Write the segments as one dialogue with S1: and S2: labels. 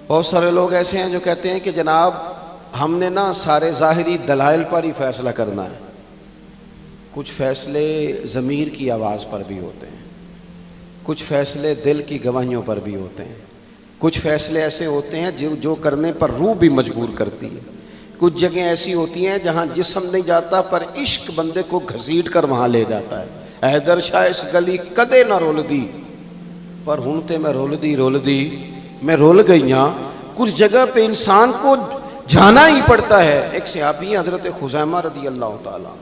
S1: بہت سارے لوگ ایسے ہیں جو کہتے ہیں کہ جناب ہم نے نا سارے ظاہری دلائل پر ہی فیصلہ کرنا ہے. کچھ فیصلے ضمیر کی آواز پر بھی ہوتے ہیں، کچھ فیصلے دل کی گواہیوں پر بھی ہوتے ہیں، کچھ فیصلے ایسے ہوتے ہیں جو کرنے پر روح بھی مجبور کرتی ہے. کچھ جگہیں ایسی ہوتی ہیں جہاں جسم نہیں جاتا پر عشق بندے کو گھسیٹ کر وہاں لے جاتا ہے. حیدر شاہ اس گلی کدے نہ رول دی پر ہن تے میں رول دی میں رول گئی ہاں. کچھ جگہ پہ انسان کو جانا ہی پڑتا ہے. ایک صحابی حضرت خزیمہ رضی اللہ تعالیٰ،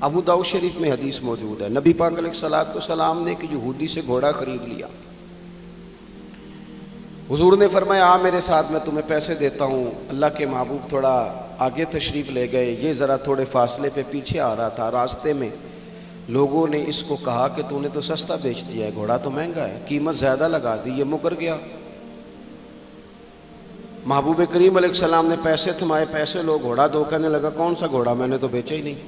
S1: ابو داؤد شریف میں حدیث موجود ہے، نبی پاک علیہ الصلوۃ والسلام نے ایک یہودی سے گھوڑا خرید لیا. حضور نے فرمایا آ میرے ساتھ، میں تمہیں پیسے دیتا ہوں. اللہ کے محبوب تھوڑا آگے تشریف لے گئے، یہ ذرا تھوڑے فاصلے پہ پیچھے آ رہا تھا. راستے میں لوگوں نے اس کو کہا کہ تو نے تو سستا بیچ دیا ہے، گھوڑا تو مہنگا ہے، قیمت زیادہ لگا دی. یہ مکر گیا. محبوب کریم علیہ السلام نے پیسے تھمائے، پیسے لو، گھوڑا دو. کہنے لگا کون سا گھوڑا، میں نے تو بیچا ہی نہیں.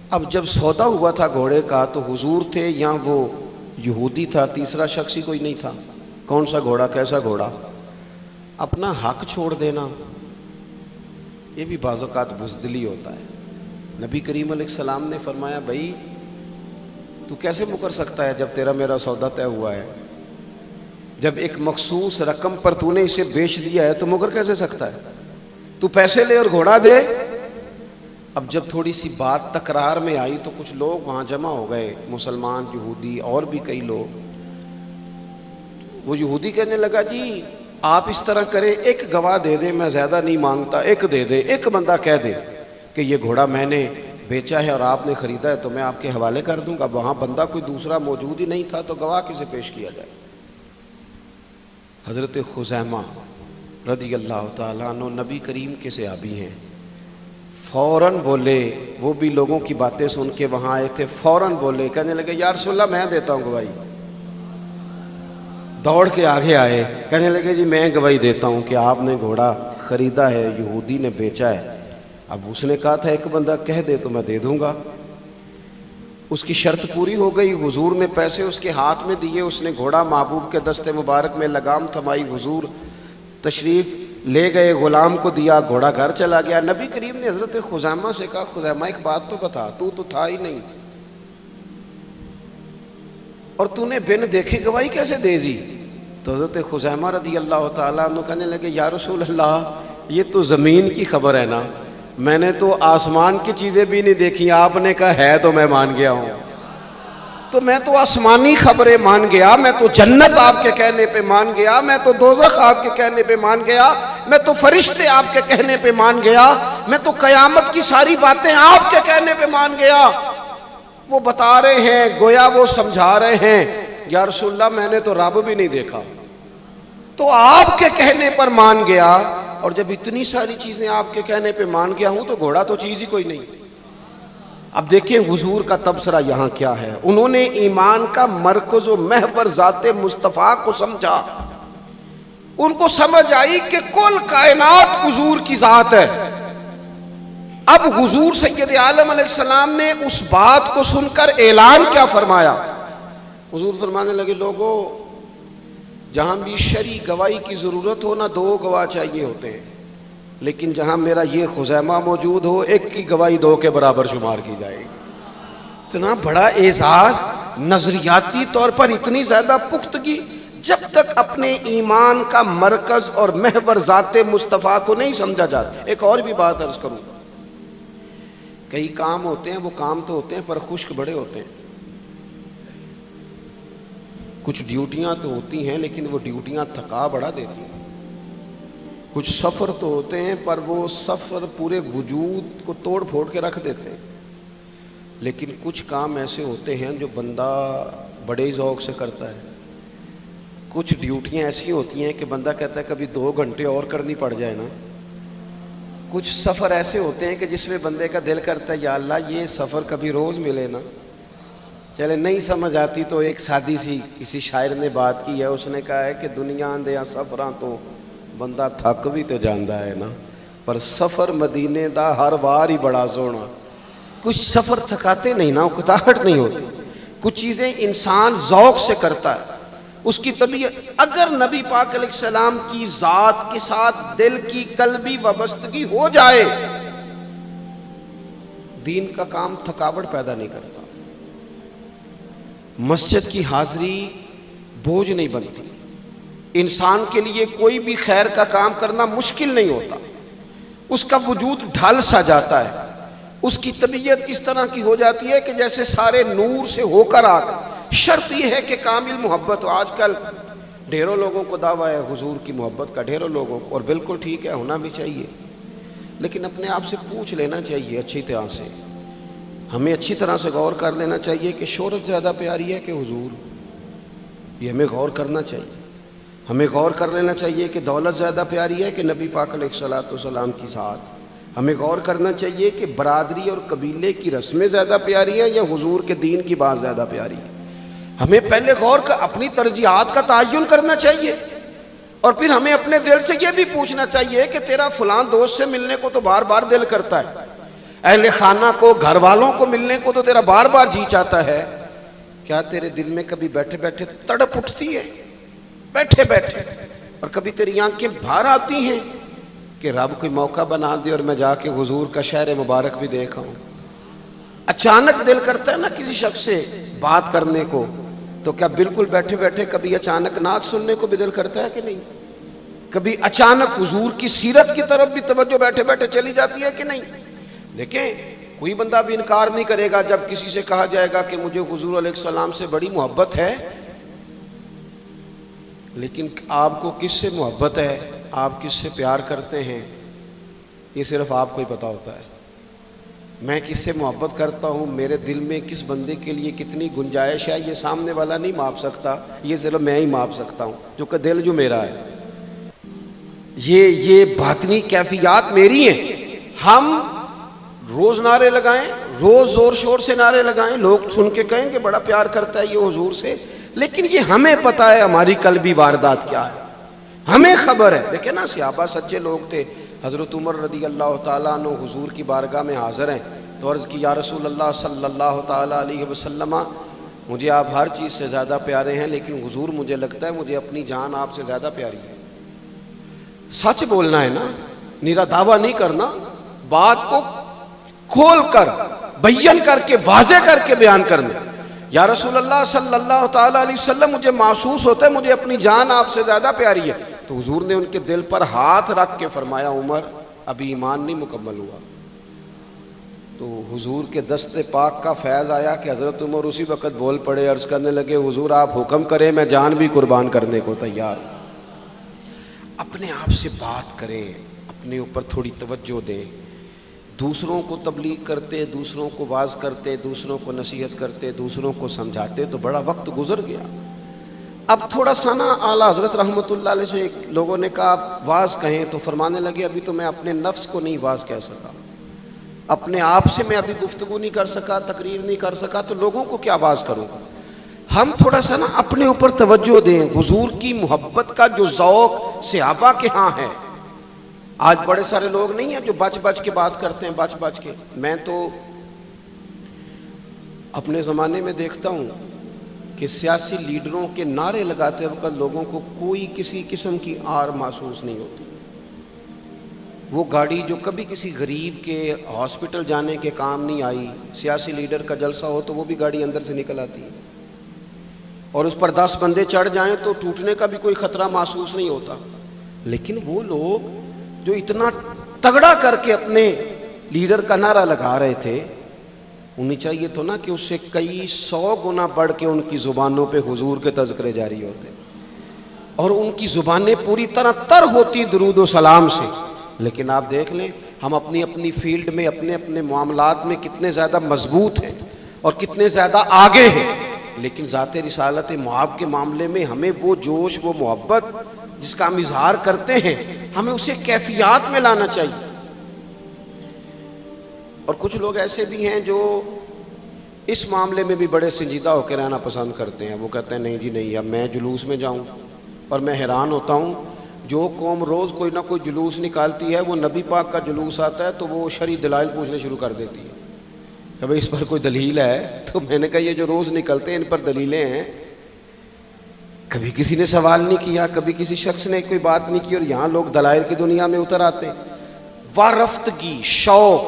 S1: اب جب سودا ہوا تھا گھوڑے کا تو حضور تھے یا وہ یہودی تھا، تیسرا شخص ہی کوئی نہیں تھا. کون سا گھوڑا، کیسا گھوڑا؟ اپنا حق چھوڑ دینا یہ بھی بعض اوقات بزدلی ہوتا ہے. نبی کریم علیہ السلام نے فرمایا بھائی تو کیسے مکر سکتا ہے جب تیرا میرا سودا طے ہوا ہے؟ جب ایک مخصوص رقم پر تو نے اسے بیچ دیا ہے تو مکر کیسے سکتا ہے؟ تو پیسے لے اور گھوڑا دے. اب جب تھوڑی سی بات تکرار میں آئی تو کچھ لوگ وہاں جمع ہو گئے، مسلمان، یہودی اور بھی کئی لوگ. وہ یہودی کہنے لگا جی آپ اس طرح کریں، ایک گواہ دے دے، میں زیادہ نہیں مانگتا، ایک دے دے، ایک بندہ کہہ دے کہ یہ گھوڑا میں نے بیچا ہے اور آپ نے خریدا ہے تو میں آپ کے حوالے کر دوں گا. وہاں بندہ کوئی دوسرا موجود ہی نہیں تھا تو گواہ کسے پیش کیا جائے؟ حضرت خزیمہ رضی اللہ تعالیٰ عنہ نبی کریم کے صحابی ہیں. فوراً بولے، وہ بھی لوگوں کی باتیں سن کے وہاں آئے تھے، فوراً بولے، کہنے لگے یا رسول اللہ میں دیتا ہوں گواہی. دوڑ کے آگے آئے، کہنے لگے جی میں گواہی دیتا ہوں کہ آپ نے گھوڑا خریدا ہے، یہودی نے بیچا ہے. اب اس نے کہا تھا ایک بندہ کہہ دے تو میں دے دوں گا. اس کی شرط پوری ہو گئی. حضور نے پیسے اس کے ہاتھ میں دیے، اس نے گھوڑا محبوب کے دستے مبارک میں لگام تھمائی. حضور تشریف لے گئے، غلام کو دیا، گھوڑا گھر چلا گیا. نبی کریم نے حضرت خزیمہ سے کہا خزیمہ ایک بات تو بتا، تو تھا ہی نہیں اور تو نے بن دیکھے گواہی کیسے دے دی؟ تو حضرت خزیمہ رضی اللہ تعالیٰ عنہ کہنے لگے یا رسول اللہ یہ تو زمین کی خبر ہے نا، میں نے تو آسمان کی چیزیں بھی نہیں دیکھی، آپ نے کہا ہے تو میں مان گیا ہوں. تو میں تو آسمانی خبریں مان گیا، میں تو جنت آپ کے کہنے پہ مان گیا، میں تو دوزخ آپ کے کہنے پہ مان گیا، میں تو فرشتے آپ کے کہنے پہ مان گیا، میں تو قیامت کی ساری باتیں آپ کے کہنے پہ مان گیا. وہ بتا رہے ہیں گویا وہ سمجھا رہے ہیں یا رسول اللہ میں نے تو رب بھی نہیں دیکھا، تو آپ کے کہنے پر مان گیا. اور جب اتنی ساری چیزیں آپ کے کہنے پہ مان گیا ہوں تو گھوڑا تو چیز ہی کوئی نہیں. اب دیکھیں حضور کا تبصرہ یہاں کیا ہے. انہوں نے ایمان کا مرکز و محور ذات مصطفیٰ کو سمجھا. ان کو سمجھ آئی کہ کل کائنات حضور کی ذات ہے. اب حضور سید عالم علیہ السلام نے اس بات کو سن کر اعلان کیا فرمایا؟ حضور فرمانے لگے لوگوں جہاں بھی شرعی گواہی کی ضرورت ہو نہ دو گواہ چاہیے ہوتے ہیں، لیکن جہاں میرا یہ خزیمہ موجود ہو ایک کی گواہی دو کے برابر شمار کی جائے گی. اتنا بڑا اعزاز، نظریاتی طور پر اتنی زیادہ پختگی. جب تک اپنے ایمان کا مرکز اور محور ذات مصطفیٰ کو نہیں سمجھا جاتا. ایک اور بھی بات عرض کروں، کئی کام ہوتے ہیں وہ کام تو ہوتے ہیں پر خشک بڑے ہوتے ہیں. کچھ ڈیوٹیاں تو ہوتی ہیں لیکن وہ ڈیوٹیاں تھکا بڑا دیتی ہیں. کچھ سفر تو ہوتے ہیں پر وہ سفر پورے وجود کو توڑ پھوڑ کے رکھ دیتے ہیں. لیکن کچھ کام ایسے ہوتے ہیں جو بندہ بڑے ذوق سے کرتا ہے. کچھ ڈیوٹیاں ایسی ہوتی ہیں کہ بندہ کہتا ہے کبھی 2 گھنٹے اور کرنی پڑ جائے نا. کچھ سفر ایسے ہوتے ہیں کہ جس میں بندے کا دل کرتا ہے یا اللہ یہ سفر کبھی روز ملے نا. چلے نہیں سمجھ آتی تو ایک سادی سی کسی شاعر نے بات کی ہے. اس نے کہا ہے کہ دنیا دیا سفراں تو بندہ تھک بھی تو جاندا ہے نا، پر سفر مدینے دا ہر وار ہی بڑا سونا. کچھ سفر تھکاتے نہیں نا، اکتاہٹ نہیں ہوتی. کچھ چیزیں انسان ذوق سے کرتا ہے. اس کی طبیعت، اگر نبی پاک علیہ السلام کی ذات کے ساتھ دل کی قلبی وابستگی ہو جائے، دین کا کام تھکاوٹ پیدا نہیں کرتا، مسجد کی حاضری بوجھ نہیں بنتی، انسان کے لیے کوئی بھی خیر کا کام کرنا مشکل نہیں ہوتا، اس کا وجود ڈھل سا جاتا ہے، اس کی طبیعت اس طرح کی ہو جاتی ہے کہ جیسے سارے نور سے ہو کر آ گئے۔ شرط یہ ہے کہ کامل محبت ہو۔ آج کل ڈھیروں لوگوں کو دعویٰ ہے حضور کی محبت کا، ڈھیروں لوگوں کو، اور بالکل ٹھیک ہے، ہونا بھی چاہیے، لیکن اپنے آپ سے پوچھ لینا چاہیے اچھی طرح سے، ہمیں اچھی طرح سے غور کر لینا چاہیے کہ شہرت زیادہ پیاری ہے کہ حضور، یہ ہمیں غور کرنا چاہیے۔ ہمیں غور کر لینا چاہیے کہ دولت زیادہ پیاری ہے کہ نبی پاک علیہ الصلوۃ والسلام کی ذات۔ ہمیں غور کرنا چاہیے کہ برادری اور قبیلے کی رسمیں زیادہ پیاری ہیں یا حضور کے دین کی بات زیادہ پیاری ہے۔ ہمیں پہلے غور کر اپنی ترجیحات کا تعین کرنا چاہیے، اور پھر ہمیں اپنے دل سے یہ بھی پوچھنا چاہیے کہ تیرا فلاں دوست سے ملنے کو تو بار بار دل کرتا ہے، اہل خانہ کو، گھر والوں کو ملنے کو تو تیرا بار بار جی چاہتا ہے، کیا تیرے دل میں کبھی بیٹھے بیٹھے تڑپ اٹھتی ہے، بیٹھے بیٹھے، اور کبھی تیری آنکھیں باہر آتی ہیں کہ رب کوئی موقع بنا دے اور میں جا کے حضور کا شہر مبارک بھی دیکھا ہوں؟ اچانک دل کرتا ہے نا کسی شخص سے بات کرنے کو، تو کیا بالکل بیٹھے بیٹھے کبھی اچانک نعت سننے کو بھی دل کرتا ہے کہ نہیں؟ کبھی اچانک حضور کی سیرت کی طرف بھی توجہ بیٹھے بیٹھے چلی جاتی ہے کہ نہیں؟ دیکھیں، کوئی بندہ بھی انکار نہیں کرے گا جب کسی سے کہا جائے گا کہ مجھے حضور علیہ السلام سے بڑی محبت ہے، لیکن آپ کو کس سے محبت ہے، آپ کس سے پیار کرتے ہیں، یہ صرف آپ کو ہی پتا ہوتا ہے۔ میں کس سے محبت کرتا ہوں، میرے دل میں کس بندے کے لیے کتنی گنجائش ہے، یہ سامنے والا نہیں ماپ سکتا، یہ صرف میں ہی ماپ سکتا ہوں، جو کہ دل جو میرا ہے۔ یہ باطنی کیفیات میری ہیں۔ ہم روز نعرے لگائیں، روز زور شور سے نعرے لگائیں، لوگ سن کے کہیں کہ بڑا پیار کرتا ہے یہ حضور سے، لیکن یہ ہمیں پتا ہے ہماری قلبی واردات کیا ہے، ہمیں خبر ہے۔ دیکھیں نا، صحابہ سچے لوگ تھے، حضرت عمر رضی اللہ تعالیٰ عنہ حضور کی بارگاہ میں حاضر ہیں، تو عرض کی یا رسول اللہ صلی اللہ تعالیٰ علیہ وسلم، مجھے آپ ہر چیز سے زیادہ پیارے ہیں، لیکن حضور مجھے لگتا ہے مجھے اپنی جان آپ سے زیادہ پیاری ہے۔ سچ بولنا ہے نا، نیرا دعویٰ نہیں کرنا، بات کو کھول کر بیان کر کے واضح کر کے بیان کرنا۔ یا رسول اللہ صلی اللہ تعالیٰ علیہ وسلم، مجھے محسوس ہوتا ہے مجھے اپنی جان آپ سے زیادہ پیاری ہے، تو حضور نے ان کے دل پر ہاتھ رکھ کے فرمایا عمر ابھی ایمان نہیں مکمل ہوا۔ تو حضور کے دست پاک کا فیض آیا کہ حضرت عمر اسی وقت بول پڑے، عرض کرنے لگے حضور آپ حکم کریں، میں جان بھی قربان کرنے کو تیار ہوں۔ اپنے آپ سے بات کریں، اپنے اوپر تھوڑی توجہ دیں، دوسروں کو تبلیغ کرتے، دوسروں کو واعظ کرتے، دوسروں کو نصیحت کرتے، دوسروں کو سمجھاتے تو بڑا وقت گزر گیا۔ اب تھوڑا سا نا اعلیٰ حضرت رحمۃ اللہ علیہ سے لوگوں نے کہا آپ واعظ کہیں، تو فرمانے لگے ابھی تو میں اپنے نفس کو نہیں واعظ کہہ سکا، اپنے آپ سے میں ابھی گفتگو نہیں کر سکا، تقریر نہیں کر سکا، تو لوگوں کو کیا واعظ کروں گا۔ ہم تھوڑا سا نا اپنے اوپر توجہ دیں، حضور کی محبت کا جو ذوق صحابہ کے ہاں ہے۔ آج بڑے سارے لوگ نہیں ہیں جو بچ بچ کے بات کرتے ہیں، بچ بچ کے۔ میں تو اپنے زمانے میں دیکھتا ہوں کہ سیاسی لیڈروں کے نعرے لگاتے وقت لوگوں کو کوئی کسی قسم کی آر محسوس نہیں ہوتی۔ وہ گاڑی جو کبھی کسی غریب کے ہاسپٹل جانے کے کام نہیں آئی، سیاسی لیڈر کا جلسہ ہو تو وہ بھی گاڑی اندر سے نکل آتی ہے، اور اس پر 10 بندے چڑھ جائیں تو ٹوٹنے کا بھی کوئی خطرہ محسوس نہیں ہوتا۔ لیکن وہ لوگ جو اتنا تگڑا کر کے اپنے لیڈر کا نعرہ لگا رہے تھے، انہیں چاہیے تو نا کہ اس سے کئی 100 گنا بڑھ کے ان کی زبانوں پہ حضور کے تذکرے جاری ہوتے، اور ان کی زبانیں پوری طرح تر ہوتی درود و سلام سے۔ لیکن آپ دیکھ لیں ہم اپنی اپنی فیلڈ میں، اپنے اپنے معاملات میں کتنے زیادہ مضبوط ہیں اور کتنے زیادہ آگے ہیں، لیکن ذات رسالت معاب کے معاملے میں ہمیں وہ جوش، وہ محبت جس کا ہم اظہار کرتے ہیں، ہمیں اسے کیفیات میں لانا چاہیے۔ اور کچھ لوگ ایسے بھی ہیں جو اس معاملے میں بھی بڑے سنجیدہ ہو کے رہنا پسند کرتے ہیں۔ وہ کہتے ہیں نہیں جی نہیں، اب میں جلوس میں جاؤں، اور میں حیران ہوتا ہوں جو قوم روز کوئی نہ کوئی جلوس نکالتی ہے، وہ نبی پاک کا جلوس آتا ہے تو وہ شرعی دلائل پوچھنے شروع کر دیتی ہے کہ بھئی اس پر کوئی دلیل ہے؟ تو میں نے کہا یہ جو روز نکلتے ہیں ان پر دلیلیں ہیں؟ کبھی کسی نے سوال نہیں کیا، کبھی کسی شخص نے کوئی بات نہیں کی، اور یہاں لوگ دلائل کی دنیا میں اتر آتے. وارفتگی، شوق،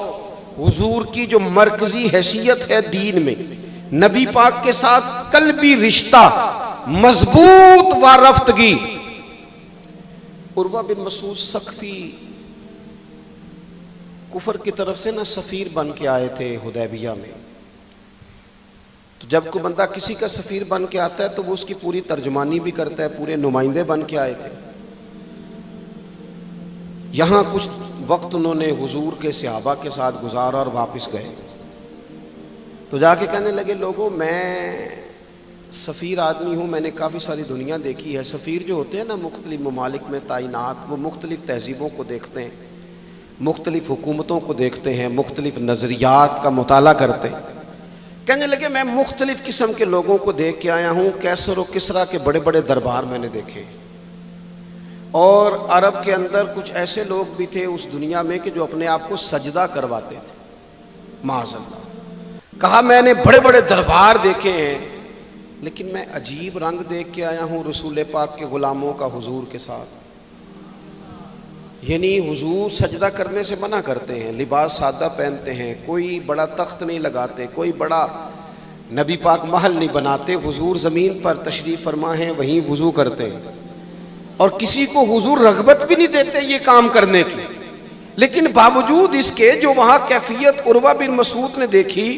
S1: حضور کی جو مرکزی حیثیت ہے دین میں، نبی پاک کے ساتھ قلبی رشتہ، مضبوط وارفتگی. عروہ بن مسعود ثقفی کفر کی طرف سے نہ سفیر بن کے آئے تھے حدیبیہ میں. تو جب کوئی بندہ کسی کا سفیر بن کے آتا ہے تو وہ اس کی پوری ترجمانی بھی کرتا ہے، پورے نمائندے بن کے آئے تھے. یہاں کچھ وقت انہوں نے حضور کے صحابہ کے ساتھ گزارا اور واپس گئے. تو جا کے کہنے لگے لوگوں میں سفیر آدمی ہوں، میں نے کافی ساری دنیا دیکھی ہے. سفیر جو ہوتے ہیں نا مختلف ممالک میں تعینات، وہ مختلف تہذیبوں کو دیکھتے ہیں، مختلف حکومتوں کو دیکھتے ہیں، مختلف نظریات کا مطالعہ کرتے ہیں. کہنے لگے میں مختلف قسم کے لوگوں کو دیکھ کے آیا ہوں، کیسر و کسرا کے بڑے بڑے دربار میں نے دیکھے، اور عرب کے اندر کچھ ایسے لوگ بھی تھے اس دنیا میں کہ جو اپنے آپ کو سجدہ کرواتے تھے، معاذ اللہ. کہا میں نے بڑے بڑے دربار دیکھے ہیں، لیکن میں عجیب رنگ دیکھ کے آیا ہوں رسول پاک کے غلاموں کا حضور کے ساتھ. یعنی حضور سجدہ کرنے سے منع کرتے ہیں، لباس سادہ پہنتے ہیں، کوئی بڑا تخت نہیں لگاتے، کوئی بڑا نبی پاک محل نہیں بناتے. حضور زمین پر تشریف فرما ہیں، وہیں وضو کرتے ہیں، اور کسی کو حضور رغبت بھی نہیں دیتے یہ کام کرنے کی. لیکن باوجود اس کے جو وہاں کیفیت عروہ بن مسعود نے دیکھی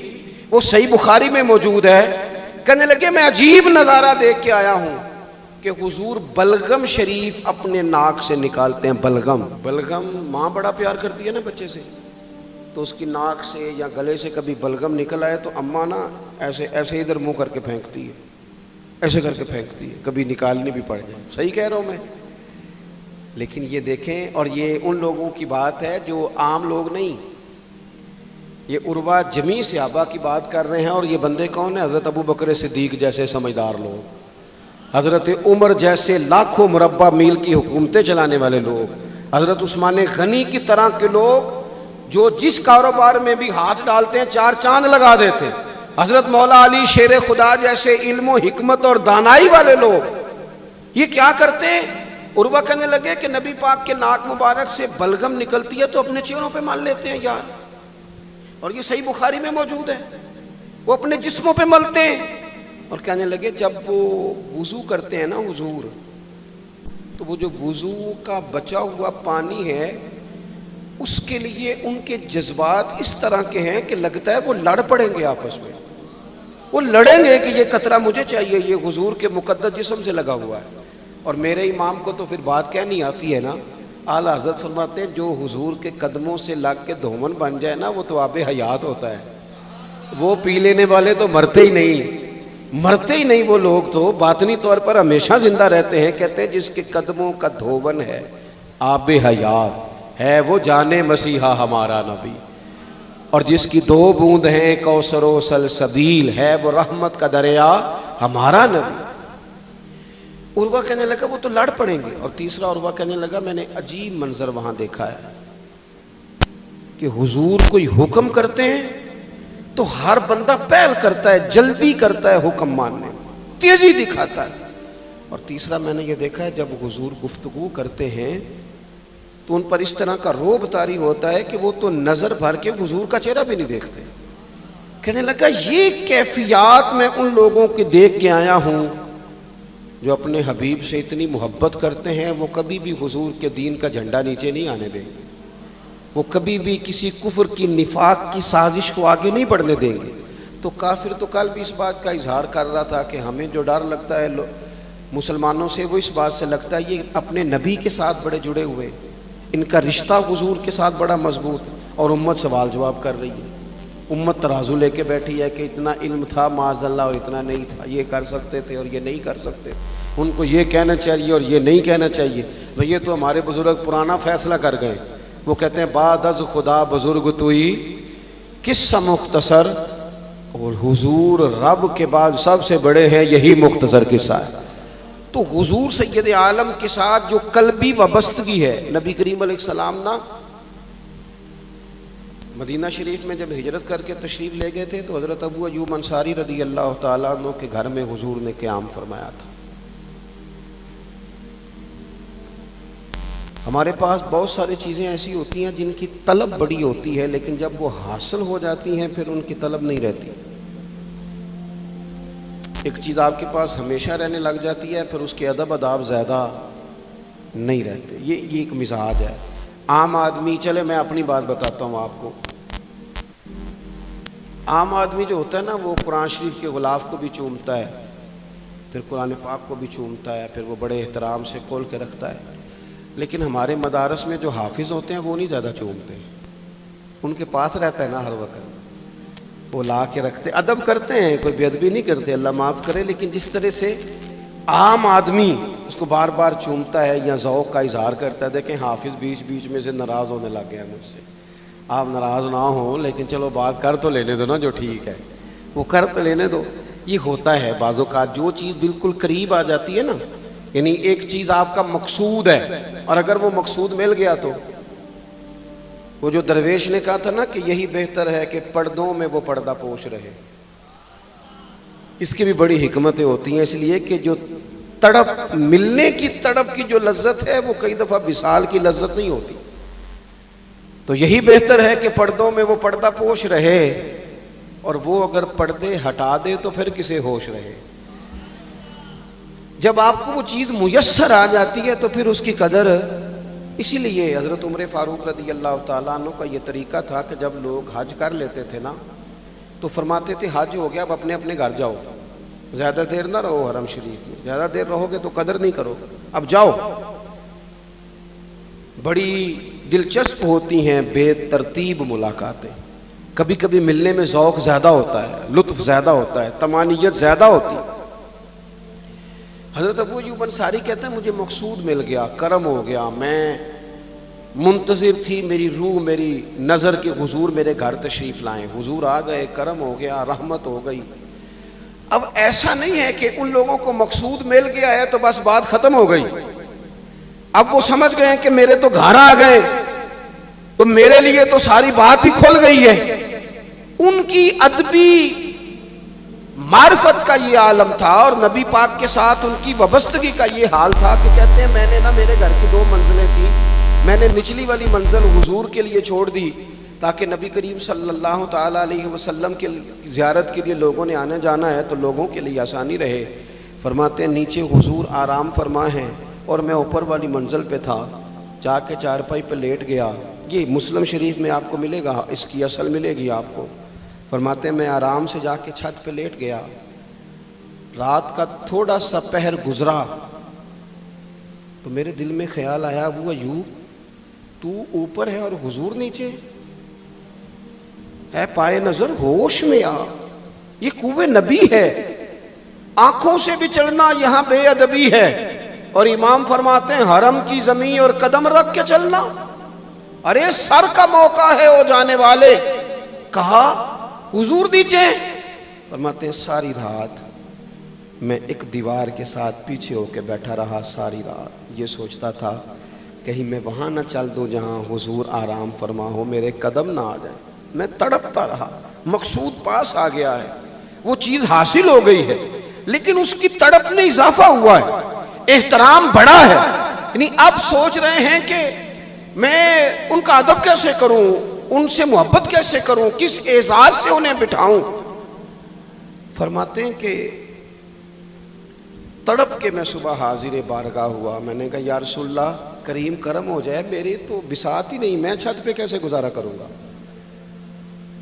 S1: وہ صحیح بخاری میں موجود ہے. کہنے لگے میں عجیب نظارہ دیکھ کے آیا ہوں کہ حضور بلغم شریف اپنے ناک سے نکالتے ہیں. بلغم ماں بڑا پیار کرتی ہے نا بچے سے، تو اس کی ناک سے یا گلے سے کبھی بلغم نکل آئے تو اماں نا ایسے ایسے ادھر منہ کر کے پھینکتی ہے، ایسے کر کے پھینکتی ہے، کبھی نکالنی بھی پڑ جائے. صحیح کہہ رہا ہوں میں؟ لیکن یہ دیکھیں، اور یہ ان لوگوں کی بات ہے جو عام لوگ نہیں، یہ عروہ جمیع صحابہ کی بات کر رہے ہیں. اور یہ بندے کون ہیں؟ حضرت ابو بکر صدیق جیسے سمجھدار لوگ، حضرت عمر جیسے لاکھوں مربع میل کی حکومتیں چلانے والے لوگ، حضرت عثمان غنی کی طرح کے لوگ جو جس کاروبار میں بھی ہاتھ ڈالتے ہیں چار چاند لگا دیتے ہیں. حضرت مولا علی شیر خدا جیسے علم و حکمت اور دانائی والے لوگ یہ کیا کرتے ہیں؟ عروہ کہنے لگے کہ نبی پاک کے ناک مبارک سے بلغم نکلتی ہے تو اپنے چہروں پہ مان لیتے ہیں یار. اور یہ صحیح بخاری میں موجود ہے، وہ اپنے جسموں پہ ملتے ہیں. اور کہنے لگے جب وہ وضو کرتے ہیں نا حضور، تو وہ جو وضو کا بچا ہوا پانی ہے اس کے لیے ان کے جذبات اس طرح کے ہیں کہ لگتا ہے وہ لڑ پڑیں گے آپس میں. وہ لڑیں گے کہ یہ قطرہ مجھے چاہیے، یہ حضور کے مقدس جسم سے لگا ہوا ہے. اور میرے امام کو تو پھر بات کہنی آتی ہے نا. اعلیٰ حضرت فرماتے ہیں جو حضور کے قدموں سے لگ کے دھومن بن جائے نا وہ تو آب حیات ہوتا ہے. وہ پی لینے والے تو مرتے ہی نہیں وہ لوگ تو باطنی طور پر ہمیشہ زندہ رہتے ہیں. کہتے ہیں جس کے قدموں کا دھوون ہے آب حیات ہے وہ جانے مسیحا ہمارا نبی، اور جس کی دو بوند ہیں کوثر و سلسبیل ہے وہ رحمت کا دریا ہمارا نبی. عروہ کہنے لگا وہ تو لڑ پڑیں گے. اور تیسرا عروہ کہنے لگا میں نے عجیب منظر وہاں دیکھا ہے کہ حضور کوئی حکم کرتے ہیں تو ہر بندہ پہل کرتا ہے، جلدی کرتا ہے حکم ماننے، تیزی دکھاتا ہے. اور تیسرا میں نے یہ دیکھا ہے جب حضور گفتگو کرتے ہیں تو ان پر اس طرح کا روب طاری ہوتا ہے کہ وہ تو نظر بھر کے حضور کا چہرہ بھی نہیں دیکھتے. کہنے لگا یہ کیفیات میں ان لوگوں کی دیکھ کے آیا ہوں جو اپنے حبیب سے اتنی محبت کرتے ہیں. وہ کبھی بھی حضور کے دین کا جھنڈا نیچے نہیں آنے دیں گے، وہ کبھی بھی کسی کفر کی نفاق کی سازش کو آگے نہیں بڑھنے دیں گے. تو کافر تو کل بھی اس بات کا اظہار کر رہا تھا کہ ہمیں جو ڈر لگتا ہے مسلمانوں سے وہ اس بات سے لگتا ہے یہ اپنے نبی کے ساتھ بڑے جڑے ہوئے، ان کا رشتہ حضور کے ساتھ بڑا مضبوط. اور امت سوال جواب کر رہی ہے، امت ترازو لے کے بیٹھی ہے کہ اتنا علم تھا معاذ اللہ اور اتنا نہیں تھا، یہ کر سکتے تھے اور یہ نہیں کر سکتے، ان کو یہ کہنا چاہیے اور یہ نہیں کہنا چاہیے. بھئی یہ تو ہمارے بزرگ پرانا فیصلہ کر گئے. وہ کہتے ہیں بعد از خدا بزرگ توئی قصہ مختصر، اور حضور رب کے بعد سب سے بڑے ہیں، یہی مختصر قصہ ہے. تو حضور سید عالم کے ساتھ جو قلبی وابستگی ہے، نبی کریم علیہ السلام نا مدینہ شریف میں جب ہجرت کر کے تشریف لے گئے تھے تو حضرت ابو ایوب انصاری رضی اللہ تعالیٰ عنہ کے گھر میں حضور نے قیام فرمایا تھا. ہمارے پاس بہت ساری چیزیں ایسی ہوتی ہیں جن کی طلب بڑی ہوتی ہے، لیکن جب وہ حاصل ہو جاتی ہیں پھر ان کی طلب نہیں رہتی۔ ایک چیز آپ کے پاس ہمیشہ رہنے لگ جاتی ہے، پھر اس کے ادب آداب زیادہ نہیں رہتے۔ یہ ایک مزاج ہے عام آدمی۔ چلے میں اپنی بات بتاتا ہوں آپ کو۔ عام آدمی جو ہوتا ہے نا، وہ قرآن شریف کے غلاف کو بھی چومتا ہے، پھر قرآن پاک کو بھی چومتا ہے، پھر وہ بڑے احترام سے کھول کے رکھتا ہے۔ لیکن ہمارے مدارس میں جو حافظ ہوتے ہیں وہ نہیں زیادہ چومتے، ان کے پاس رہتا ہے نا ہر وقت، وہ لا کے رکھتے، ادب کرتے ہیں، کوئی بے ادبی نہیں کرتے، اللہ معاف کرے۔ لیکن جس طرح سے عام آدمی اس کو بار بار چومتا ہے یا ذوق کا اظہار کرتا ہے، دیکھیں حافظ بیچ بیچ میں سے ناراض ہونے لگ گیا مجھ سے۔ آپ ناراض نہ ہوں، لیکن چلو بات کر تو لینے دو نا، جو ٹھیک ہے وہ کر تو لینے دو۔ یہ ہوتا ہے بعض اوقات، جو چیز بالکل قریب آ جاتی ہے نا، یعنی ایک چیز آپ کا مقصود ہے اور اگر وہ مقصود مل گیا تو، وہ جو درویش نے کہا تھا نا کہ یہی بہتر ہے کہ پردوں میں وہ پردہ پوش رہے، اس کی بھی بڑی حکمتیں ہوتی ہیں، اس لیے کہ جو تڑپ، ملنے کی تڑپ کی جو لذت ہے وہ کئی دفعہ وصال کی لذت نہیں ہوتی، تو یہی بہتر ہے کہ پردوں میں وہ پردہ پوش رہے، اور وہ اگر پردے ہٹا دے تو پھر کسے ہوش رہے۔ جب آپ کو وہ چیز میسر آ جاتی ہے تو پھر اس کی قدر، اسی لیے حضرت عمر فاروق رضی اللہ تعالیٰ عنہ کا یہ طریقہ تھا کہ جب لوگ حج کر لیتے تھے نا تو فرماتے تھے حج ہو گیا، اب اپنے اپنے گھر جاؤ، زیادہ دیر نہ رہو حرم شریف میں، زیادہ دیر رہو گے تو قدر نہیں کرو، اب جاؤ۔ بڑی دلچسپ ہوتی ہیں بے ترتیب ملاقاتیں، کبھی کبھی ملنے میں ذوق زیادہ ہوتا ہے، لطف زیادہ ہوتا ہے، طمانینت زیادہ ہوتی ہے۔ حضرت ابو ایوب انصاری کہتے ہیں مجھے مقصود مل گیا، کرم ہو گیا، میں منتظر تھی، میری روح، میری نظر کے حضور میرے گھر تشریف لائیں، حضور آ گئے، کرم ہو گیا، رحمت ہو گئی۔ اب ایسا نہیں ہے کہ ان لوگوں کو مقصود مل گیا ہے تو بس بات ختم ہو گئی، اب وہ سمجھ گئے کہ میرے تو گھر آ گئے تو میرے لیے تو ساری بات ہی کھل گئی ہے۔ ان کی ادبی معرفت کا یہ عالم تھا اور نبی پاک کے ساتھ ان کی وابستگی کا یہ حال تھا کہ کہتے ہیں میں نے نا، میرے گھر کی 2 منزلیں تھیں، میں نے نچلی والی منزل حضور کے لیے چھوڑ دی تاکہ نبی کریم صلی اللہ تعالیٰ علیہ وسلم کی زیارت کے لیے لوگوں نے آنے جانا ہے تو لوگوں کے لیے آسانی رہے۔ فرماتے ہیں نیچے حضور آرام فرما ہیں اور میں اوپر والی منزل پہ تھا، جا کے چارپائی پہ لیٹ گیا۔ یہ مسلم شریف میں آپ کو ملے گا، اس کی اصل ملے گی آپ کو۔ فرماتے ہیں میں آرام سے جا کے چھت پہ لیٹ گیا، رات کا تھوڑا سا پہر گزرا تو میرے دل میں خیال آیا ابو ایوب تو اوپر ہے اور حضور نیچے ہے، پائے نظر ہوش میں آ، یہ کوئے نبی ہے، آنکھوں سے بھی چلنا یہاں بے ادبی ہے، اور امام فرماتے ہیں حرم کی زمین اور قدم رکھ کے چلنا، ارے سر کا موقع ہے او جانے والے۔ کہا حضور نیچے؟ فرماتے ہیں ساری رات میں ایک دیوار کے ساتھ پیچھے ہو کے بیٹھا رہا، ساری رات یہ سوچتا تھا کہیں میں وہاں نہ چل دوں جہاں حضور آرام فرما ہو، میرے قدم نہ آ جائے۔ میں تڑپتا رہا، مقصود پاس آ گیا ہے، وہ چیز حاصل ہو گئی ہے، لیکن اس کی تڑپ میں اضافہ ہوا ہے، احترام بڑا ہے، یعنی اب سوچ رہے ہیں کہ میں ان کا ادب کیسے کروں، ان سے محبت کیسے کروں، کس اعزاز سے انہیں بٹھاؤں۔ فرماتے ہیں کہ تڑپ کے میں صبح حاضر بارگاہ ہوا، میں نے کہا یا رسول اللہ کریم کرم ہو جائے، میری تو بساط ہی نہیں، میں چھت پہ کیسے گزارا کروں گا؟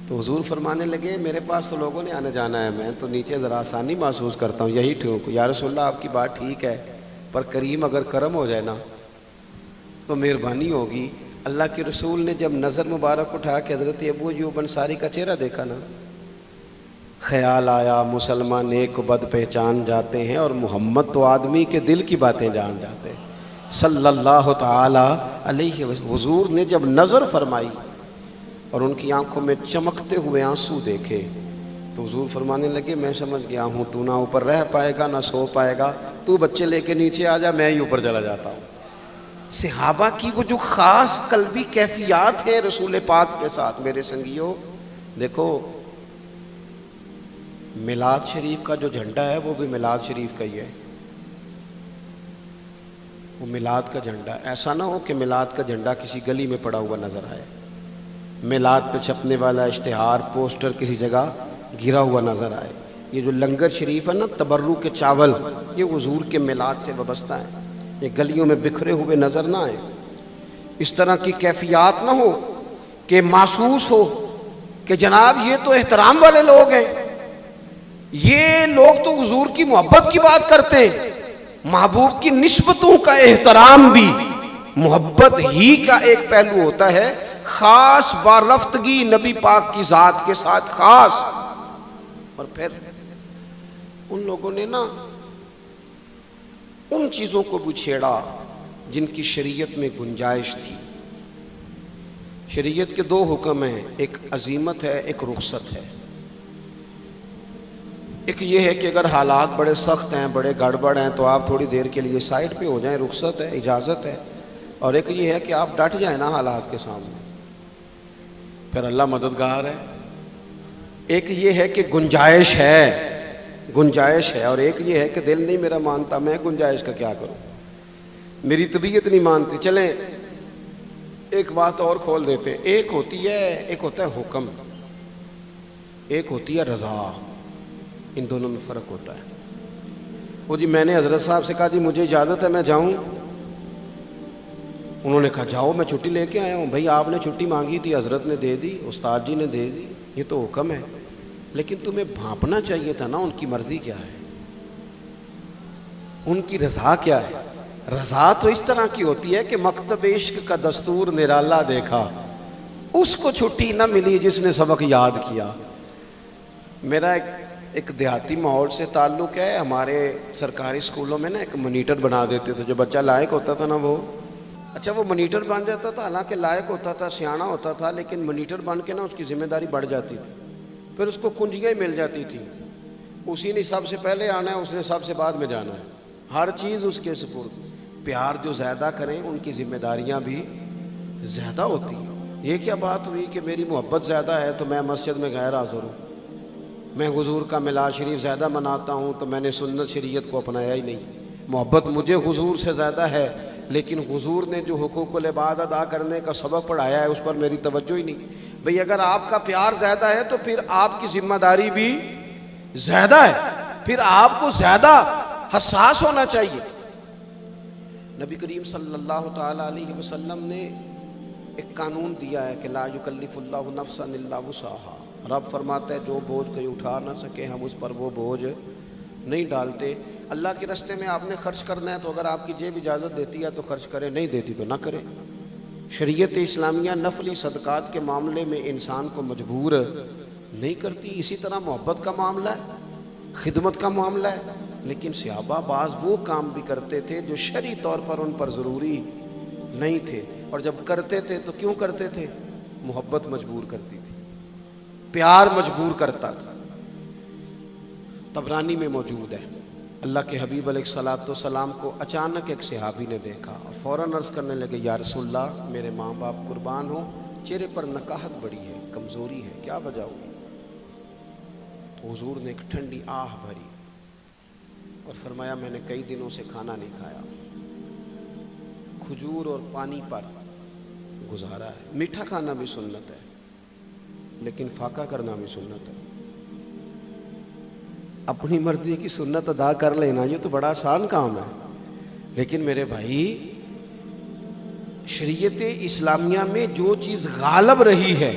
S1: تو حضور فرمانے لگے میرے پاس تو لوگوں نے آنے جانا ہے، میں تو نیچے ذرا آسانی محسوس کرتا ہوں، یہی ٹھیک۔ یا رسول اللہ آپ کی بات ٹھیک ہے، پر کریم اگر کرم ہو جائے نا تو مہربانی ہوگی۔ اللہ کے رسول نے جب نظر مبارک اٹھا کے حضرت ابو ایوب انصاری کا چہرہ دیکھا نا، خیال آیا مسلمان نیک و بد پہچان جاتے ہیں اور محمد تو آدمی کے دل کی باتیں جان جاتے ہیں صلی اللہ تعالی علیہ وسلم۔ حضور نے جب نظر فرمائی اور ان کی آنکھوں میں چمکتے ہوئے آنسو دیکھے تو حضور فرمانے لگے میں سمجھ گیا ہوں تو نہ اوپر رہ پائے گا نہ سو پائے گا، تو بچے لے کے نیچے آ جا، میں ہی اوپر چلا جاتا ہوں۔ صحابہ کی وہ جو خاص قلبی کیفیات ہیں رسول پاک کے ساتھ، میرے سنگیوں دیکھو میلاد شریف کا جو جھنڈا ہے وہ بھی میلاد شریف کا ہی ہے، وہ میلاد کا جھنڈا. ایسا نہ ہو کہ میلاد کا جھنڈا کسی گلی میں پڑا ہوا نظر آئے, میلاد پہ چھپنے والا اشتہار پوسٹر کسی جگہ گرا ہوا نظر آئے. یہ جو لنگر شریف ہے نا, تبرک کے چاول, یہ حضور کے میلاد سے وابستہ ہیں. یہ گلیوں میں بکھرے ہوئے نظر نہ آئے. اس طرح کی کیفیات نہ ہو کہ محسوس ہو کہ جناب یہ تو احترام والے لوگ ہیں, یہ لوگ تو حضور کی محبت کی بات کرتے ہیں. محبوب کی نسبتوں کا احترام بھی محبت ہی کا ایک پہلو ہوتا ہے, خاص بارفتگی نبی پاک کی ذات کے ساتھ خاص. اور پھر ان لوگوں نے نا ان چیزوں کو بھی چھیڑا جن کی شریعت میں گنجائش تھی. شریعت کے دو حکم ہیں, ایک عزیمت ہے, ایک رخصت ہے. ایک یہ ہے کہ اگر حالات بڑے سخت ہیں, بڑے گڑبڑ ہیں, تو آپ تھوڑی دیر کے لیے سائڈ پہ ہو جائیں, رخصت ہے, اجازت ہے. اور ایک یہ ہے کہ آپ ڈٹ جائیں نا حالات کے سامنے, پھر اللہ مددگار ہے. ایک یہ ہے کہ گنجائش ہے, گنجائش ہے, اور ایک یہ ہے کہ دل نہیں میرا مانتا, میں گنجائش کا کیا کروں, میری طبیعت نہیں مانتی. چلیں ایک بات اور کھول دیتے. ایک ہوتا ہے حکم, ایک ہوتی ہے رضا. ان دونوں میں فرق ہوتا ہے. وہ جی میں نے حضرت صاحب سے کہا جی مجھے اجازت ہے میں جاؤں, انہوں نے کہا جاؤ میں چھٹی لے کے آیا ہوں. بھائی آپ نے چھٹی مانگی تھی, حضرت نے دے دی, استاد جی نے دے دی, یہ تو حکم ہے. لیکن تمہیں بھانپنا چاہیے تھا نا ان کی مرضی کیا ہے, ان کی رضا کیا ہے. رضا تو اس طرح کی ہوتی ہے کہ مکتب عشق کا دستور نرالا دیکھا, اس کو چھٹی نہ ملی جس نے سبق یاد کیا. میرا ایک دیہاتی ماحول سے تعلق ہے. ہمارے سرکاری اسکولوں میں نا ایک مانیٹر بنا دیتے تھے, جو بچہ لائق ہوتا تھا نا وہ وہ مانیٹر بن جاتا تھا. حالانکہ لائق ہوتا تھا, سیانا ہوتا تھا, لیکن مانیٹر بن کے نا اس کی ذمہ داری بڑھ جاتی تھی. پھر اس کو کنجیاں ہی مل جاتی تھی, اسی نے سب سے پہلے آنا ہے, اس نے سب سے بعد میں جانا ہے, ہر چیز اس کے سپرد. پیار جو زیادہ کریں ان کی ذمہ داریاں بھی زیادہ ہوتی ہیں. یہ کیا بات ہوئی کہ میری محبت زیادہ ہے تو میں مسجد میں غیر حاضر ہوں, میں حضور کا میلاد شریف زیادہ مناتا ہوں تو میں نے سنت شریعت کو اپنایا ہی نہیں. محبت مجھے حضور سے زیادہ ہے, لیکن حضور نے جو حقوق العباد ادا کرنے کا سبق پڑھایا ہے اس پر میری توجہ ہی نہیں. بھئی اگر آپ کا پیار زیادہ ہے تو پھر آپ کی ذمہ داری بھی زیادہ ہے, پھر آپ کو زیادہ حساس ہونا چاہیے. نبی کریم صلی اللہ تعالی علیہ وسلم نے ایک قانون دیا ہے کہ لا یکلف اللہ نفسا الا وسعها. رب فرماتا ہے جو بوجھ کوئی اٹھا نہ سکے ہم اس پر وہ بوجھ نہیں ڈالتے. اللہ کے راستے میں آپ نے خرچ کرنا ہے تو اگر آپ کی جیب اجازت دیتی ہے تو خرچ کرے, نہیں دیتی تو نہ کرے. شریعت اسلامیہ نفلی صدقات کے معاملے میں انسان کو مجبور نہیں کرتی. اسی طرح محبت کا معاملہ ہے, خدمت کا معاملہ ہے. لیکن صحابہ بعض وہ کام بھی کرتے تھے جو شرعی طور پر ان پر ضروری نہیں تھے, اور جب کرتے تھے تو کیوں کرتے تھے؟ محبت مجبور کرتی تھی, پیار مجبور کرتا تھا. طبرانی میں موجود ہے, اللہ کے حبیب علیہ الصلوۃ والسلام کو اچانک ایک صحابی نے دیکھا اور فوراً عرض کرنے لگے یا رسول اللہ میرے ماں باپ قربان ہوں, چہرے پر نکاہت بڑی ہے, کمزوری ہے, کیا وجہ ہوئی؟ تو حضور نے ایک ٹھنڈی آہ بھری اور فرمایا میں نے کئی دنوں سے کھانا نہیں کھایا, کھجور اور پانی پر گزارا ہے. میٹھا کھانا بھی سنت ہے لیکن فاقہ کرنا بھی سنت ہے. اپنی مرضی کی سنت ادا کر لینا یہ تو بڑا آسان کام ہے, لیکن میرے بھائی شریعت اسلامیہ میں جو چیز غالب رہی ہے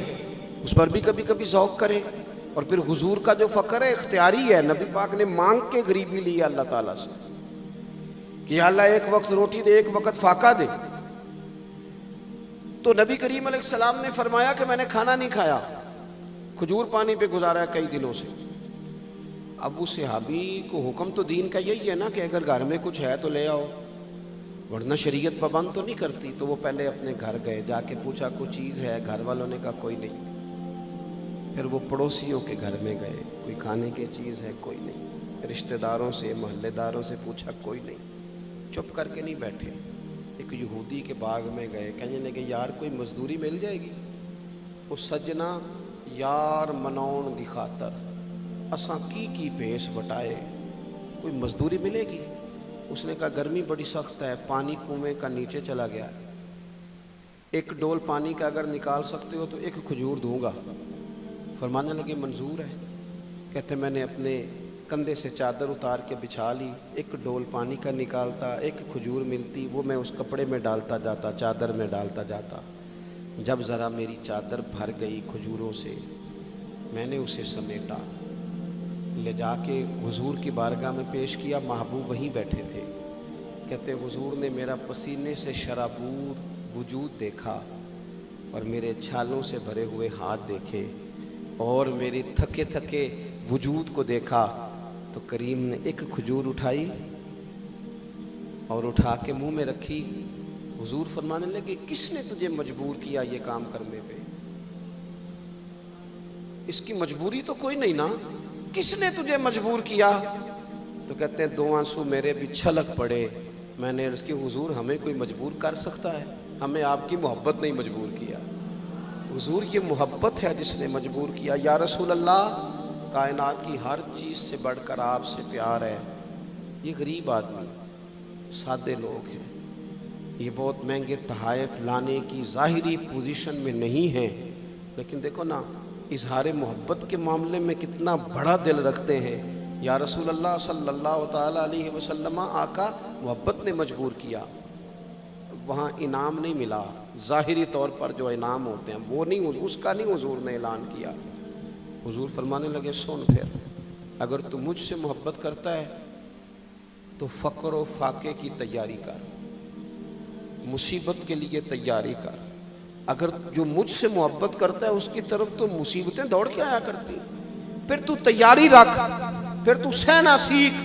S1: اس پر بھی کبھی کبھی ذوق کرے. اور پھر حضور کا جو فقر ہے اختیاری ہے, نبی پاک نے مانگ کے غریبی لی ہے اللہ تعالیٰ سے کہ یا اللہ ایک وقت روٹی دے ایک وقت فاقہ دے. تو نبی کریم علیہ السلام نے فرمایا کہ میں نے کھانا نہیں کھایا, کھجور پانی پہ گزارا ہے کئی دنوں سے. اب اس صحابی کو حکم تو دین کا یہی ہے نا کہ اگر گھر میں کچھ ہے تو لے آؤ, ورنہ شریعت پابند تو نہیں کرتی. تو وہ پہلے اپنے گھر گئے, جا کے پوچھا کوئی چیز ہے؟ گھر والوں نے کہا کوئی نہیں. پھر وہ پڑوسیوں کے گھر میں گئے, کوئی کھانے کی چیز ہے؟ کوئی نہیں. رشتہ داروں سے محلے داروں سے پوچھا, کوئی نہیں. چپ کر کے نہیں بیٹھے, ایک یہودی کے باغ میں گئے, کہنے لگے یار کوئی مزدوری مل جائے گی؟ وہ سجنا یار مناؤن دی خاطر اساں کی بھیس بٹائے, کوئی مزدوری ملے گی؟ اس نے کہا گرمی بڑی سخت ہے، پانی کنویں کا نیچے چلا گیا، ایک ڈول پانی کا اگر نکال سکتے ہو تو ایک کھجور دوں گا۔ فرمانے لگے منظور ہے۔ کہتے میں نے اپنے کندھے سے چادر اتار کے بچھا لی، ایک ڈول پانی کا نکالتا، ایک کھجور ملتی، وہ میں اس کپڑے میں ڈالتا جاتا، چادر میں ڈالتا جاتا۔ جب ذرا میری چادر بھر گئی کھجوروں سے، میں نے اسے سمیٹا، لے جا کے حضور کی بارگاہ میں پیش کیا۔ محبوب وہیں بیٹھے تھے۔ کہتے حضور نے میرا پسینے سے شرابور وجود دیکھا اور میرے چھالوں سے بھرے ہوئے ہاتھ دیکھے اور میری تھکے تھکے وجود کو دیکھا، تو کریم نے ایک کھجور اٹھائی اور اٹھا کے منہ میں رکھی۔ حضور فرمانے لگے کس نے تجھے مجبور کیا یہ کام کرنے پہ؟ اس کی مجبوری تو کوئی نہیں نا، کس نے تجھے مجبور کیا؟ تو کہتے ہیں دو آنسو میرے بھی چھلک پڑے۔ میں نے عرض کی حضور ہمیں کوئی مجبور کر سکتا ہے؟ ہمیں آپ کی محبت نہیں مجبور کیا، حضور یہ محبت ہے جس نے مجبور کیا۔ یا رسول اللہ، کائنات کی ہر چیز سے بڑھ کر آپ سے پیار ہے۔ یہ غریب آدمی، سادے لوگ ہیں، یہ بہت مہنگے تحائف لانے کی ظاہری پوزیشن میں نہیں ہیں، لیکن دیکھو نا اظہار محبت کے معاملے میں کتنا بڑا دل رکھتے ہیں۔ یا رسول اللہ صلی اللہ تعالی علیہ وسلم، آقا محبت نے مجبور کیا۔ وہاں انعام نہیں ملا، ظاہری طور پر جو انعام ہوتے ہیں وہ نہیں، اس کا نہیں حضور نے اعلان کیا۔ حضور فرمانے لگے سن پھر، اگر تو مجھ سے محبت کرتا ہے تو فقر و فاقے کی تیاری کر، مصیبت کے لیے تیاری کر۔ اگر جو مجھ سے محبت کرتا ہے اس کی طرف تو مصیبتیں دوڑ کے آیا کرتی، پھر تو تیاری رکھ، پھر تو سہنا سیکھ،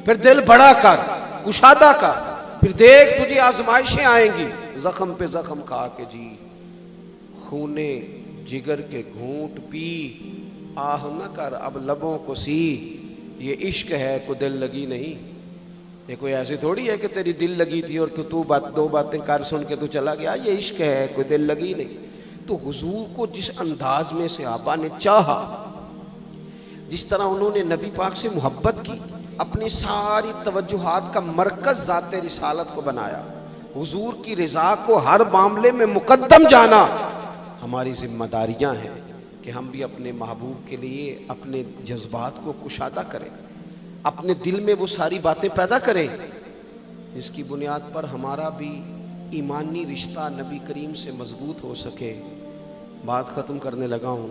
S1: پھر دل بڑا کر، کشادہ کر، پھر دیکھ تجھے آزمائشیں آئیں گی، زخم پہ زخم کھا کے جی، خونے جگر کے گھونٹ پی، آہ نہ کر اب لبوں کو سی، یہ عشق ہے کوئی دل لگی نہیں۔ یہ کوئی ایسی تھوڑی ہے کہ تیری دل لگی تھی اور تو دو باتیں کر سن کے تو چلا گیا، یہ عشق ہے کوئی دل لگی نہیں۔ تو حضور کو جس انداز میں صحابہ نے چاہا، جس طرح انہوں نے نبی پاک سے محبت کی، اپنی ساری توجہات کا مرکز ذات رسالت کو بنایا، حضور کی رضا کو ہر معاملے میں مقدم جانا، ہماری ذمہ داریاں ہیں کہ ہم بھی اپنے محبوب کے لیے اپنے جذبات کو کشادہ کریں، اپنے دل میں وہ ساری باتیں پیدا کریں جس کی بنیاد پر ہمارا بھی ایمانی رشتہ نبی کریم سے مضبوط ہو سکے۔ بات ختم کرنے لگا ہوں۔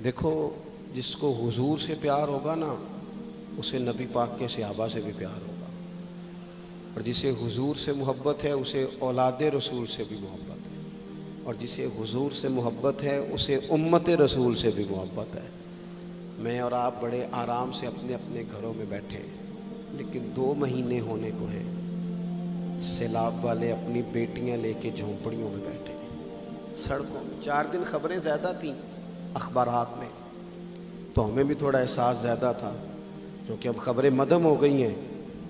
S1: دیکھو جس کو حضور سے پیار ہوگا نا، اسے نبی پاک کے صحابہ سے بھی پیار ہوگا، اور جسے حضور سے محبت ہے اسے اولاد رسول سے بھی محبت ہے، اور جسے حضور سے محبت ہے اسے امت رسول سے بھی محبت ہے۔ میں اور آپ بڑے آرام سے اپنے اپنے گھروں میں بیٹھے، لیکن 2 مہینے ہونے کو ہیں، سیلاب والے اپنی بیٹیاں لے کے جھونپڑیوں میں بیٹھے سڑکوں میں۔ 4 دن خبریں زیادہ تھیں اخبارات میں، تو ہمیں بھی تھوڑا احساس زیادہ تھا، کیونکہ اب خبریں مدھم ہو گئی ہیں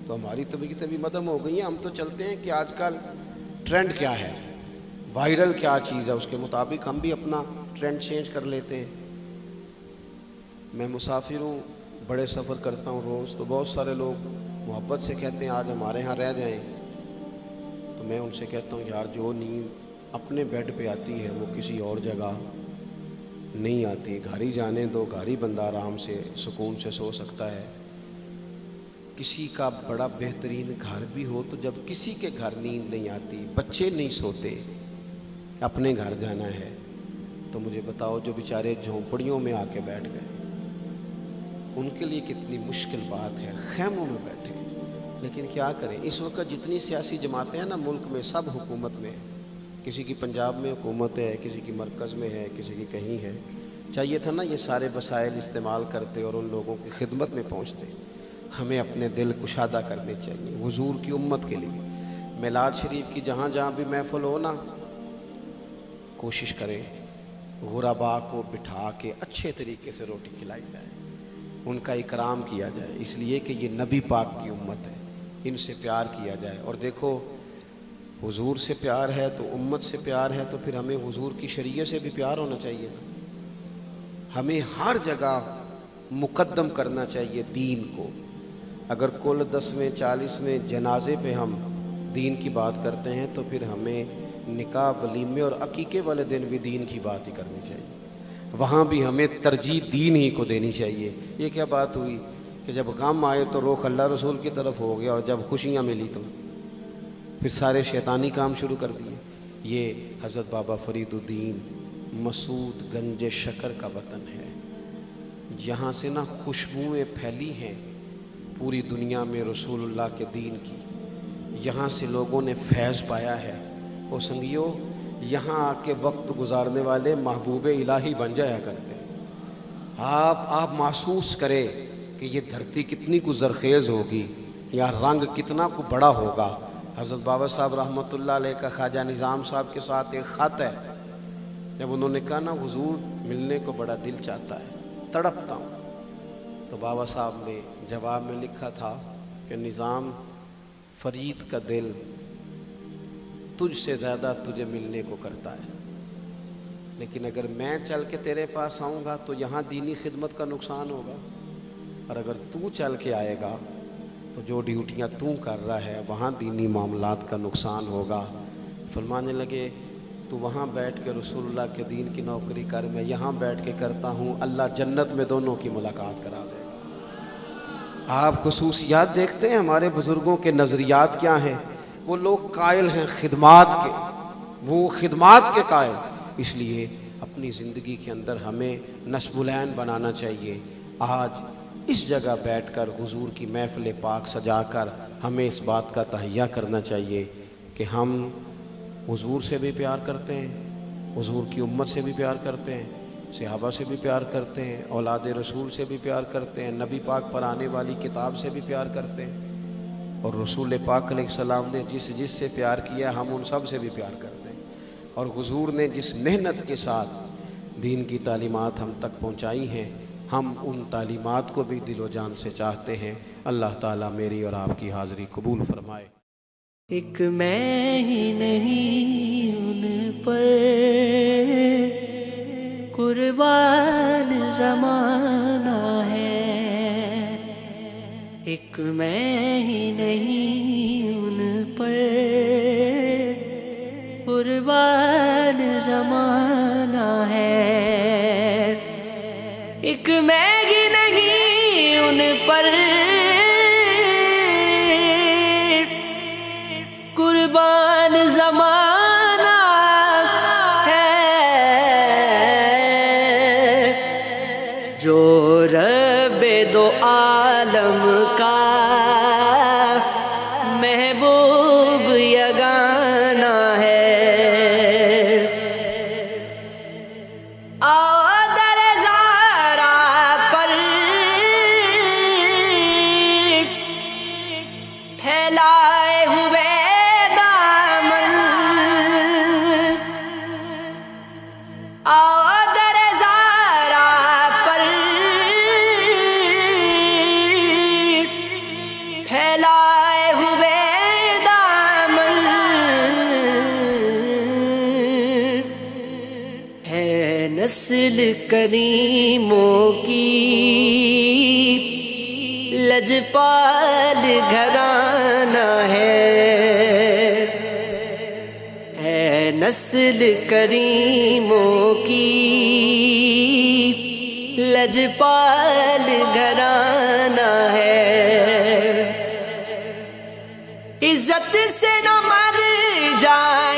S1: تو ہماری طبیعتیں بھی مدھم ہو گئی ہیں۔ ہم تو چلتے ہیں کہ آج کل ٹرینڈ کیا ہے، وائرل کیا چیز ہے، اس کے مطابق ہم بھی اپنا ٹرینڈ چینج کر لیتے ہیں۔ میں مسافر ہوں، بڑے سفر کرتا ہوں روز، تو بہت سارے لوگ محبت سے کہتے ہیں آج ہمارے ہاں رہ جائیں، تو میں ان سے کہتا ہوں یار جو نیند اپنے بیڈ پہ آتی ہے وہ کسی اور جگہ نہیں آتی، گھر ہی جانے دو، گھر ہی بندہ آرام سے سکون سے سو سکتا ہے۔ کسی کا بڑا بہترین گھر بھی ہو تو جب کسی کے گھر نیند نہیں آتی، بچے نہیں سوتے، اپنے گھر جانا ہے، تو مجھے بتاؤ جو بیچارے جھونپڑیوں میں آ کے بیٹھ گئے ان کے لیے کتنی مشکل بات ہے، خیموں میں بیٹھے۔ لیکن کیا کریں، اس وقت جتنی سیاسی جماعتیں ہیں نا ملک میں، سب حکومت میں، کسی کی پنجاب میں حکومت ہے، کسی کی مرکز میں ہے، کسی کی کہیں ہے۔ چاہیے تھا نا یہ سارے وسائل استعمال کرتے اور ان لوگوں کی خدمت میں پہنچتے۔ ہمیں اپنے دل کشادہ کرنے چاہیے حضور کی امت کے لیے۔ میلاد شریف کی جہاں جہاں بھی محفل ہو نا، کوشش کریں غربا کو بٹھا کے اچھے طریقے سے روٹی کھلائی جائے، ان کا اکرام کیا جائے، اس لیے کہ یہ نبی پاک کی امت ہے، ان سے پیار کیا جائے۔ اور دیکھو حضور سے پیار ہے تو امت سے پیار ہے، تو پھر ہمیں حضور کی شریعت سے بھی پیار ہونا چاہیے نا۔ ہمیں ہر جگہ مقدم کرنا چاہیے دین کو، اگر کل 10ویں 40ویں جنازے پہ ہم دین کی بات کرتے ہیں تو پھر ہمیں نکاح ولیمے اور عقیقے والے دن بھی دین کی بات ہی کرنی چاہیے، وہاں بھی ہمیں ترجیح دین ہی کو دینی چاہیے۔ یہ کیا بات ہوئی کہ جب غم آئے تو رخ اللہ رسول کی طرف ہو گیا، اور جب خوشیاں ملی تو پھر سارے شیطانی کام شروع کر دیے۔ یہ حضرت بابا فرید الدین مسعود گنج شکر کا وطن ہے، یہاں سے نہ خوشبوئیں پھیلی ہیں پوری دنیا میں رسول اللہ کے دین کی، یہاں سے لوگوں نے فیض پایا ہے۔ اور سنگیو، یہاں آ کے وقت گزارنے والے محبوب الہی بن جایا کرتے ہیں۔ آپ محسوس کریں کہ یہ دھرتی کتنی کو زرخیز ہوگی، یا رنگ کتنا کو بڑا ہوگا۔ حضرت بابا صاحب رحمۃ اللہ علیہ کا خواجہ نظام صاحب کے ساتھ ایک خط ہے، جب انہوں نے کہا نا حضور ملنے کو بڑا دل چاہتا ہے، تڑپتا ہوں، تو بابا صاحب نے جواب میں لکھا تھا کہ نظام، فرید کا دل تجھ سے زیادہ تجھے ملنے کو کرتا ہے، لیکن اگر میں چل کے تیرے پاس آؤں گا تو یہاں دینی خدمت کا نقصان ہوگا، اور اگر تو چل کے آئے گا تو جو ڈیوٹیاں تو کر رہا ہے وہاں دینی معاملات کا نقصان ہوگا۔ فرمانے لگے تو وہاں بیٹھ کے رسول اللہ کے دین کی نوکری کر، میں یہاں بیٹھ کے کرتا ہوں، اللہ جنت میں دونوں کی ملاقات کرا دے گا۔ آپ خصوصیات دیکھتے ہیں ہمارے بزرگوں کے نظریات کیا ہیں؟ وہ لوگ قائل ہیں خدمات کے، وہ خدمات کے قائل، اس لیے اپنی زندگی کے اندر ہمیں نصب العین بنانا چاہیے۔ آج اس جگہ بیٹھ کر حضور کی محفل پاک سجا کر ہمیں اس بات کا تہیہ کرنا چاہیے کہ ہم حضور سے بھی پیار کرتے ہیں، حضور کی امت سے بھی پیار کرتے ہیں، صحابہ سے بھی پیار کرتے ہیں، اولاد رسول سے بھی پیار کرتے ہیں، نبی پاک پر آنے والی کتاب سے بھی پیار کرتے ہیں، اور رسول پاک علیہ السلام نے جس سے پیار کیا ہم ان سب سے بھی پیار کرتے ہیں، اور حضور نے جس محنت کے ساتھ دین کی تعلیمات ہم تک پہنچائی ہیں، ہم ان تعلیمات کو بھی دل و جان سے چاہتے ہیں۔ اللہ تعالیٰ میری اور آپ کی حاضری قبول فرمائے۔
S2: ایک میں ہی نہیں ان پر قربان زمانہ ہے، ایک میں ہی نہیں ان پر قربان زمانہ ہے، ایک میں ہی نہیں ان پر قربان زمانہ ہے، جو رب دو عالم کا محبوب یگانہ ہے۔ در زارا پر پھیلائے ہوئے در زارا پر پھیلائے ہوئے دامن، ہے نسل کریموں کی لجپال گھرانہ ہے، نسل کریموں کی لجپال گھرانہ ہے، عزت سے نہ مر جائے